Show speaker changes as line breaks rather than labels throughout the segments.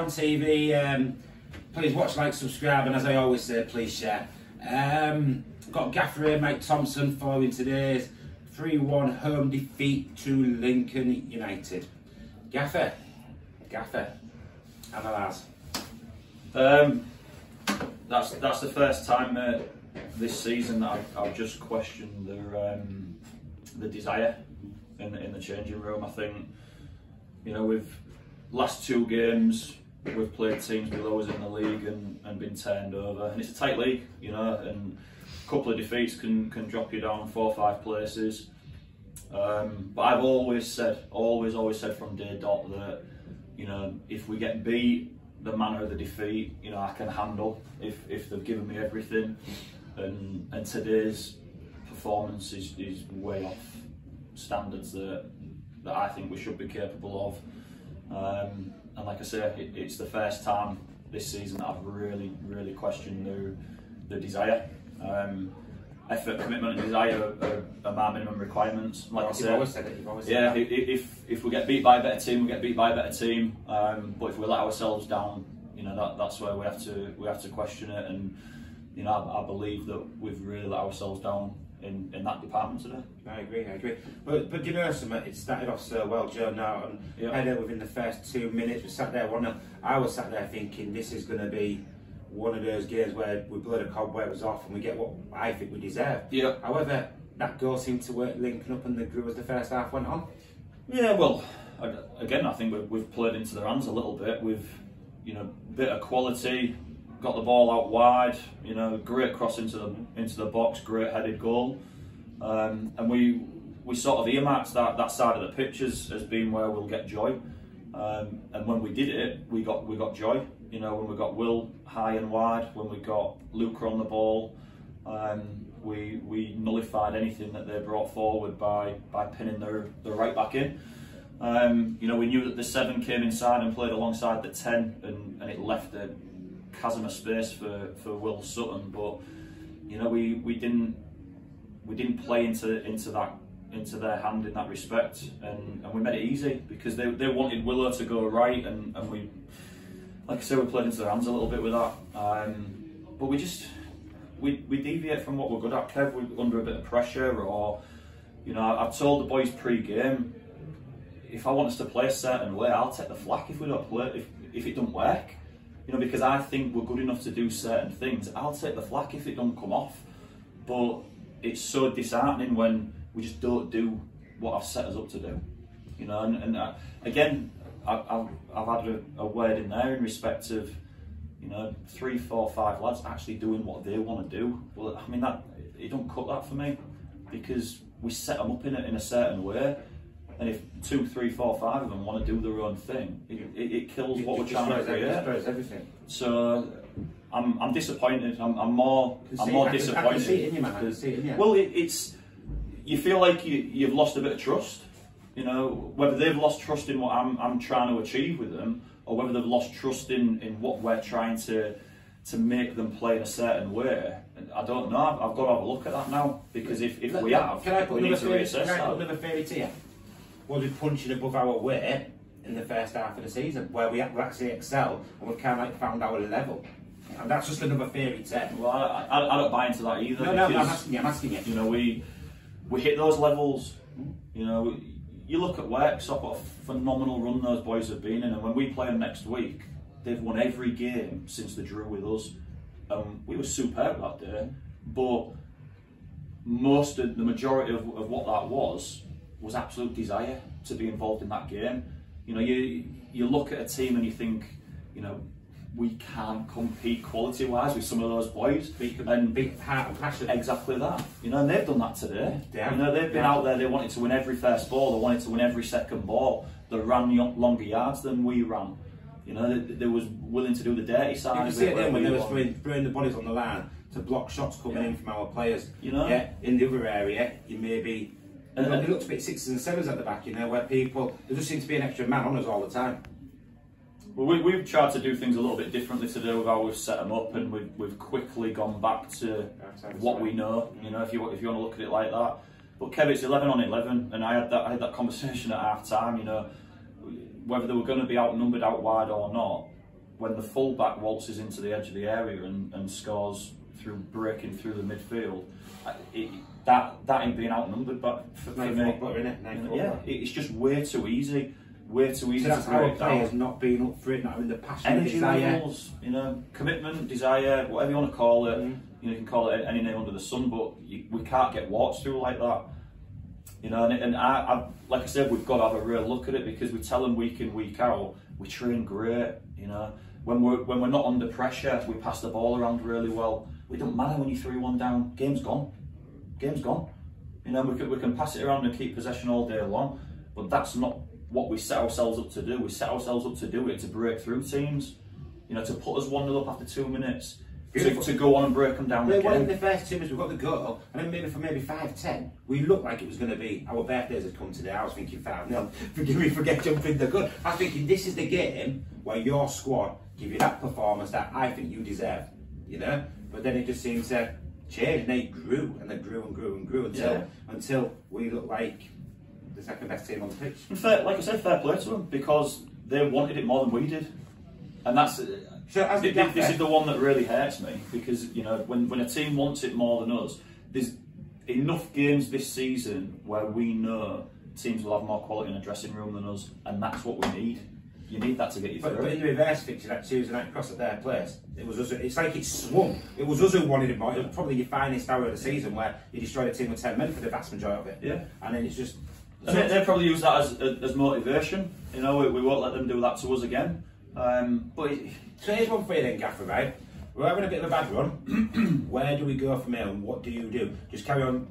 Town TV. Please watch, like, subscribe, and as I always say, please share. Got Gaffer here, Mike Thompson, following today's 3-1 home defeat to Lincoln United. Gaffer, analyse.
That's the first time this season that I've just questioned the desire in the changing room. I think, you know, with last 2 games we've played teams below us in the league and been turned over, and it's a tight league, you know, and a couple of defeats can drop you down 4 or 5 places. But I've always said from day dot that, you know, if we get beat, the manner of the defeat, you know, I can handle if they've given me everything. And today's performance is way off standards that I think we should be capable of. And like I say, it's the first time this season that I've really questioned the desire. Effort, commitment, and desire are my minimum requirements. Like I said,
you've always said it.
Yeah, if we get beat by a better team, we get beat by a better team. But if we let ourselves down, you know, that's where we have to question it. And you know, I believe that we've really let ourselves down in that department today.
I agree. But you know something, it started off so well, Joe Norton.
Yep.
Header within the first 2 minutes. We sat there, I was sat there thinking this is going to be one of those games where we blow the cobwebs off and we get what I think we deserve.
Yeah.
However, that goal seemed to work Lincoln up and they grew as the first half went on.
Yeah, well, again, I think we've played into their hands a little bit. We've, you know, bit of quality, got the ball out wide, you know, great cross into the box, great headed goal, and we sort of earmarked that side of the pitch as being where we'll get joy. And when we did it, we got joy. You know, when we got Will high and wide, when we got Luca on the ball, we nullified anything that they brought forward by pinning the right back in. You know, we knew that the 7 came inside and played alongside the 10, and it left a chasm of space for Will Sutton. But you know, we didn't play into their hand in that respect, and we made it easy because they wanted Willow to go right, and we, like I said, we played into their hands a little bit with that. But we deviate from what we're good at, Kev. We're under a bit of pressure, or you know, I've told the boys pre-game, if I want us to play a certain way, I'll take the flak if we don't play, if it don't work. You know, because I think we're good enough to do certain things. I'll take the flak if it don't come off. But it's so disheartening when we just don't do what I've set us up to do. You know, and again, I've had a word in there in respect of, you know, 3, 4, 5 lads actually doing what they want to do. Well, I mean, that it don't cut that for me, because we set them up in a certain way. And if 2, 3, 4, 5 of them want to do their own thing, it kills what we're trying to create.
It destroys everything.
So I'm disappointed. I'm more disappointed.
I can see it in you, man. I can see it in you.
Well, it's you feel like you've lost a bit of trust. You know, whether they've lost trust in what I'm trying to achieve with them, or whether they've lost trust in what we're trying to make them play in a certain way. I don't know. I've got to have a look at that now, because if we have, we need to reassess that.
Can I put another theory to you? Was we punching above our weight in the first half of the season, where we actually excel and we kind of like found our level? And that's just another theory to it.
Well, I don't buy into that either.
No, I'm asking you.
You know, we hit those levels. You know, you look at Worksop, what a phenomenal run those boys have been in, and when we play them next week, they've won every game since they drew with us. We were superb that day, but the majority of what that was absolute desire to be involved in that game. You know, you look at a team and you think, you know, we can't compete quality-wise with some of those boys.
Beat heart and passion.
Exactly that. You know, and they've done that today.
Yeah.
You know, they've been out there, they wanted to win every first ball, they wanted to win every second ball. They ran longer yards than we ran. You know, they was willing to do the dirty side.
You can see it then when they were throwing the bodies on the line to block shots coming in from our players.
You know?
Yeah, in the other area, you maybe... It looks a bit 6s and 7s at the back, you know, where people... There just seems to be an extra man on us all the time.
Well, we've tried to do things a little bit differently today with how we've set them up, and we've quickly gone back to what we know. You know, if you want to look at it like that. But Kev, it's 11 on 11, and I had that conversation at half time. You know, whether they were going to be outnumbered out wide or not, when the fullback waltzes into the edge of the area and scores through breaking through the midfield, that ain't being outnumbered. But for me, yeah, it's just way too easy. Way too easy.
So that's
to
our
break down.
players not being up for it, not having the passion,
Energy
desire.
levels, you know, commitment, desire, whatever you want to call it. You know, you can call it any name under the sun, but we can't get walks through like that. You know, and I, like I said, we've got to have a real look at it, because we tell them week in, week out, we train great. You know, when we're not under pressure, we pass the ball around really well. It don't matter when you 3-1 down. Game's gone. Game's gone. You know, we can pass it around and keep possession all day long, but that's not what we set ourselves up to do. We set ourselves up to do it to break through teams. You know, to put us 1-0 up after 2 minutes. To go on and break them down again.
Well, in the first 2 minutes we got the goal, and then maybe for 5-10, we looked like it was going to be our birthdays had come today. I was thinking 5-0. Forgive me for getting jumping the gun. I was thinking this is the game where your squad give you that performance that I think you deserve. You know, but then it just seemed to change, and they grew and they grew and grew and grew until we looked like the second best team on the pitch.
And fair, like I said, fair play to them, because they wanted it more than we did, and that's.
So
this is the one that really hurts me, because you know when a team wants it more than us, there's enough games this season where we know teams will have more quality in a dressing room than us, and that's what we need. You need that to get you through.
But in the reverse fixture, that Tuesday night cross at their place, it was us. It's like it swung. It was us who wanted it more. It was probably your finest hour of the season, where you destroyed a team with 10 men for the vast majority of it.
Yeah.
And then it's just.
And they probably use that as motivation. You know, we won't let them do that to us again.
So here's one for you then, Gaffer, right? We're having a bit of a bad run. Where do we go from here, and what do you do? Just carry on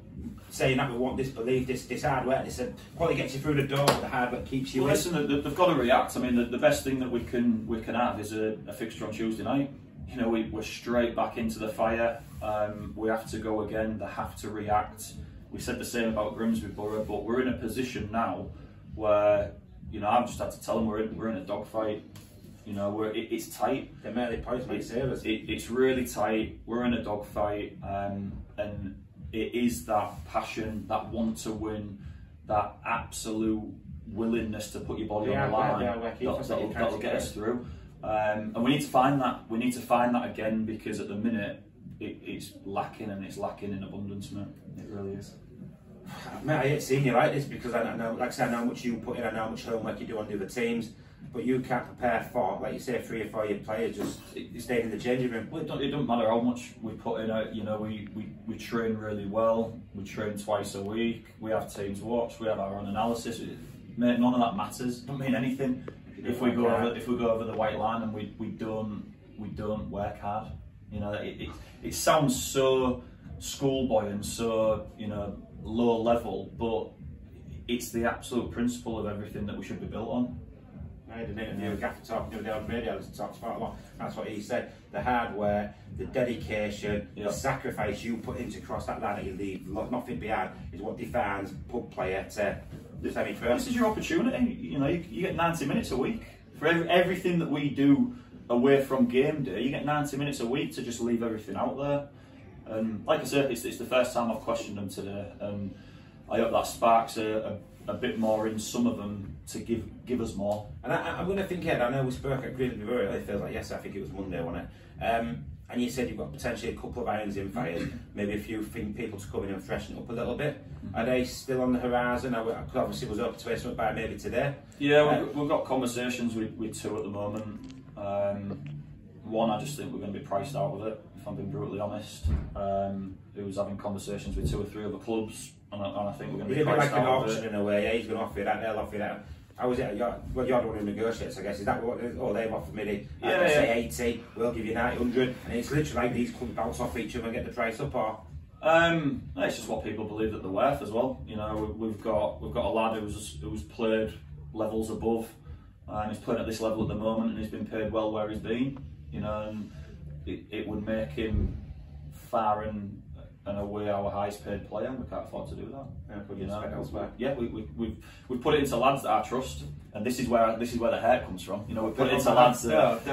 saying that we want this belief, this hard work, this probably gets you through the door, but the hard work keeps you in.
Listen, they've got to react. I mean, the best thing that we can have is a fixture on Tuesday night. You know, we're straight back into the fire. We have to go again. They have to react. We said the same about Grimsby Borough, but we're in a position now where, you know, I've just had to tell them we're in a dogfight. You know, it's tight.
The early points might save us.
It's really tight. We're in a dogfight, and it is that passion, that want to win, that absolute willingness to put your body on the line that'll get us through. And we need to find that. We need to find that again, because at the minute it's lacking, and it's lacking in abundance, mate. It really is.
Mate, I hate seeing you like this, because I know, like I said, I know how much you put in, I know how much homework you do on the other teams, but you can't prepare for, like you say, 3 or 4 year players just staying in the changing room.
Well, it doesn't matter how much we put in. You know, we train really well. We train twice a week. We have teams watch. We have our own analysis. Mate, none of that matters. It doesn't mean anything if we go over the white line and we don't work hard. You know, it sounds so schoolboy and so, you know, low level, but it's the absolute principle of everything that we should be built on.
I had an interview with Gaffer talking the other day on radio, talks about a lot. That's what he said. The hard work, the dedication, the sacrifice you put into cross that line that you leave nothing behind is what defines pub player to semi-pro.
This is your opportunity. You know, you get 90 minutes a week for everything that we do away from game day. You get 90 minutes a week to just leave everything out there. And like I said, it's the first time I've questioned them today, and I hope that sparks a bit more in some of them to give us more. And
I'm going to think ahead. I know we spoke at Grimsby Borough. It feels like yesterday. I think it was Monday, wasn't it? And you said you've got potentially a couple of irons in fire, maybe a few people to come in and freshen up a little bit. Are they still on the horizon? Obviously, was open to hear something by maybe today.
Yeah, we've got conversations with 2 at the moment. One, I just think we're going to be priced out of it, if I'm being brutally honest. Who was having conversations with 2 or 3 other clubs, and I think we're going to be priced out of it. It's a bit like an auction in a way. Yeah, he's going to offer you that, they'll offer you that. How is it? You're the one who negotiates, I guess. Is that what? Oh, they've offered me say 80. We'll give you 900, and it's literally like these clubs bounce off each other and get the price up. Or it's just what people believe that they're worth as well. You know, we've got a lad who's played levels above, and he's playing at this level at the moment, and he's been paid well where he's been. You know, and it would make him far and away our highest paid player, and we can't afford to do that. Yeah, we've put it into lads that I trust, and this is where the hurt comes from. You know, we put it into lads that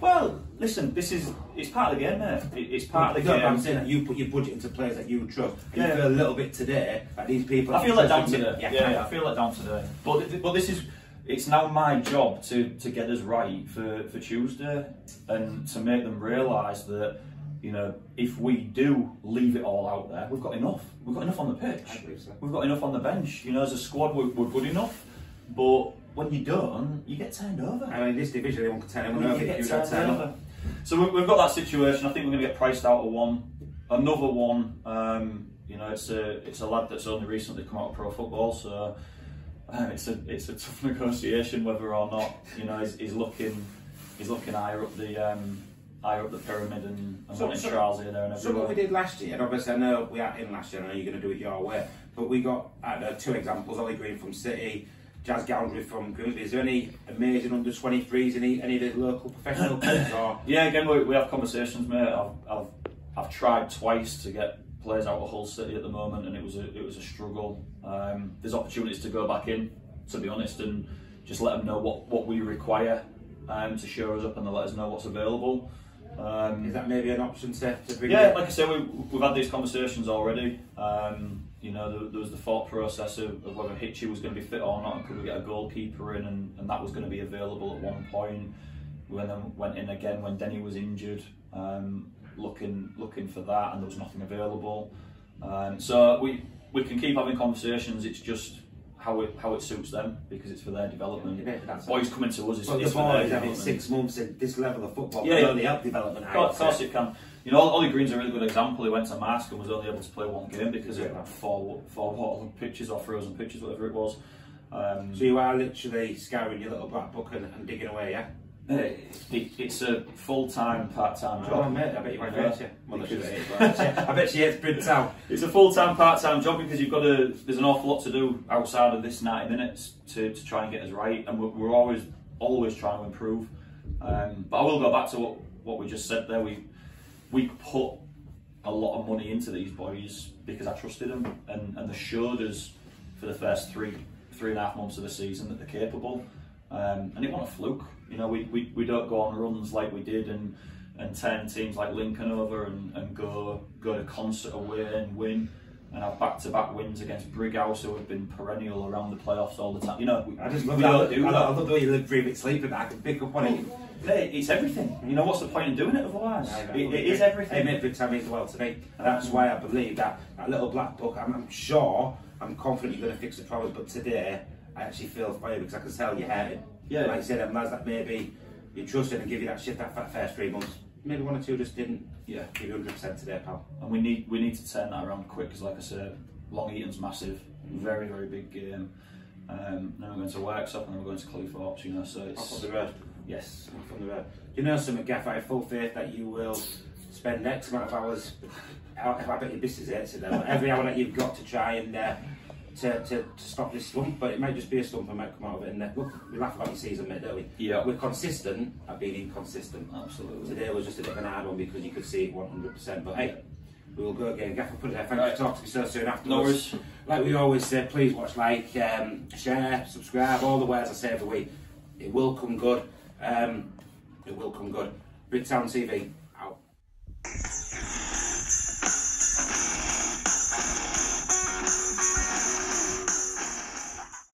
well, listen, it's part of the game, mate. It's part of the game.
I'm saying that you put your budget into players that you trust. You feel a little bit today that these people.
I feel let down today. Yeah, I feel let down today. But this is it's now my job to get us right for Tuesday, and to make them realise that, you know, if we do leave it all out there, we've got enough. We've got enough on the pitch.
I believe so.
We've got enough on the bench. You know, as a squad, we're good enough. But when you don't, you get turned over.
I mean, this division, anyone can turn anyone over if you don't turn over.
So we've got that situation. I think we're going to get priced out of one. Another one, you know, it's a lad that's only recently come out of pro football, so it's a tough negotiation whether or not, you know, he's looking higher up the pyramid and wanting trials here, there and everywhere.
So what we did last year, and obviously I know we had him last year, I know you're going to do it your way, but we got two examples: Ollie Green from City, Jazz Gowndry from Grimsby. Is there any amazing under 23s in any of the local professional clubs? Or?
Yeah, again we have conversations, mate. I've tried twice to get players out of Hull City at the moment, and it was a struggle. There's opportunities to go back in, to be honest, and just let them know what we require to show us up, and to let us know what's available.
Is that maybe an option to bring?
Yeah, like I said, we've had these conversations already. You know, there was the thought process of whether Hitchy was going to be fit or not, and could we get a goalkeeper in, and that was going to be available at one point. We then went in again when Denny was injured, looking for that, and there was nothing available. So we can keep having conversations. It's just how it suits them, because it's for their development. Boys coming to us is
for their
development.
Having 6 months at this level of football,
yeah,
can only help development.
Of course it can. You know, Ollie Green's a really good example. He went to Mask and was only able to play one game because it had four water pitches or frozen pitches, whatever it was.
So you are literally scouring your little black book and digging away, yeah?
It's a full-time, part-time job.
Oh, mate, I bet you won't hate you. I bet she hates Bryn Town.
It's a full-time, part-time job because there's an awful lot to do outside of this 90 minutes to try and get us right, and we're always trying to improve. But I will go back to what we just said there. We put a lot of money into these boys because I trusted them, and they showed us for the first three and a half months of the season that they're capable. And it wasn't a fluke. You know, we don't go on runs like we did and turn teams like Lincoln over and go to concert away and win, and have back-to-back wins against Brighouse, who have been perennial around the playoffs all the time. You know,
I just love that. I love the way you live, breathe it, sleep, and I can pick up on it.
It's everything. You know, what's the point in doing it otherwise? It is everything.
It made Bryn Town mean the world to me. That's why I believe that little black book. I'm sure, I'm confident you're going to fix the problems, but today I actually feel for you because I can tell you're hurting.
Yeah.
Like I said, them lads that maybe you trusted and give you that shit that first 3 months. Maybe one or two just didn't. Yeah. Give you 100% today, pal.
And we need to turn that around quick, because like I said, Long Eaton's massive, very big game. Then we're going to Worksop, and then we're going to Cleethorpes. You know, so it's
off on the road.
Yes,
off on the road. Do you know something, Gaff? I have full faith that you will spend X amount of hours. I bet your business hates it though. Every hour that you've got to try and to stop this slump, but it might just be a slump and might come out of it. And look, we laugh about your season, mate, don't we?
Yeah.
We're consistent at being inconsistent.
Absolutely.
Today was just a bit of an hard one because you could see it 100%. But hey, we will go again. Gaff, put it there. Thank you for talking to me so soon afterwards.
No worries.
Like we always say, please watch, like, share, subscribe, all the words I say every week. It will come good. It will come good. Bryn Town TV.